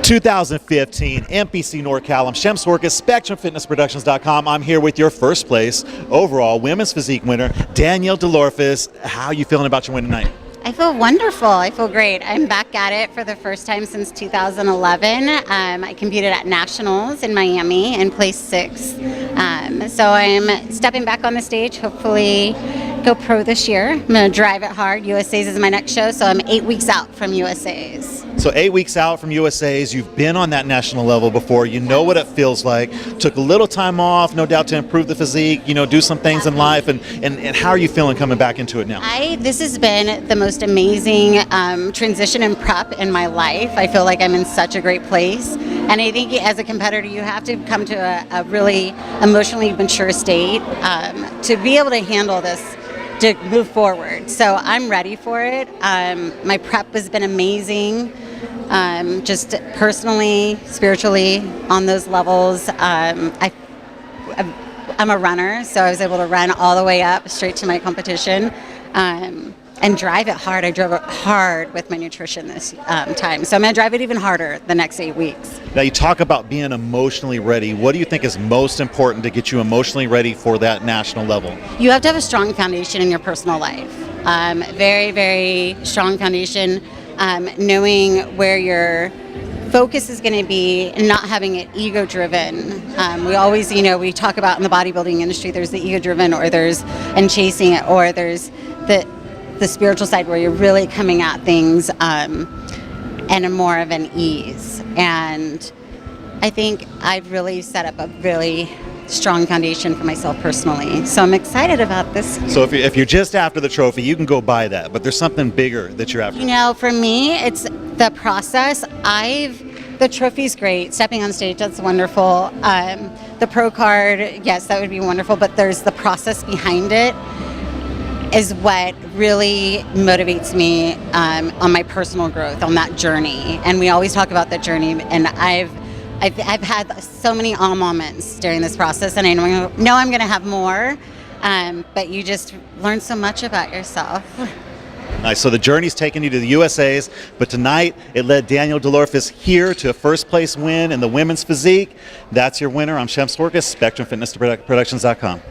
2015 MPC NorCal. I'm Shem Sworkis, SpectrumFitnessProductions.com. I'm here with your first place overall women's physique winner, Danielle DeLorfis. How are you feeling about your win tonight? I feel wonderful. I feel great. I'm back at it for the first time since 2011. I competed at Nationals in Miami and placed 6th. So I'm stepping back on the stage, hopefully go pro this year. I'm going to drive it hard. USA's is my next show, so I'm 8 weeks out from USA's. So 8 weeks out from USA's, you've been on that national level before. You know what it feels like. Took a little time off, no doubt, to improve the physique, do some things in life. And how are you feeling coming back into it now? This has been the most amazing transition and prep in my life. I feel like I'm in such a great place. And I think as a competitor, you have to come to a really emotionally mature state to be able to handle this, to move forward. So I'm ready for it. My prep has been amazing, just personally, spiritually, on those levels. I'm a runner, so I was able to run all the way up straight to my competition and drive it hard. I drove it hard with my nutrition this time. So I'm going to drive it even harder the next 8 weeks. Now, you talk about being emotionally ready. What do you think is most important to get you emotionally ready for that national level? You have to have a strong foundation in your personal life. Very, very strong foundation, knowing where your focus is going to be and not having it ego-driven. We always, we talk about in the bodybuilding industry, there's the ego-driven and chasing it, or there's the spiritual side where you're really coming at things and more of an ease. And I think I've really set up a really strong foundation for myself personally. So I'm excited about this. So if you're just after the trophy, you can go buy that, but there's something bigger that you're after. For me, it's the process. The trophy's great. Stepping on stage, that's wonderful. The pro card, yes, that would be wonderful, but there's the process behind it is what really motivates me on my personal growth, on that journey. And we always talk about that journey, and I've had so many awe moments during this process, and I know I'm going to have more, but you just learn so much about yourself. Nice. So the journey's taken you to the USA's, but tonight it led Danielle DeLorfis here to a first place win in the women's physique. That's your winner. I'm Shem Sworkis, SpectrumFitnessProductions.com.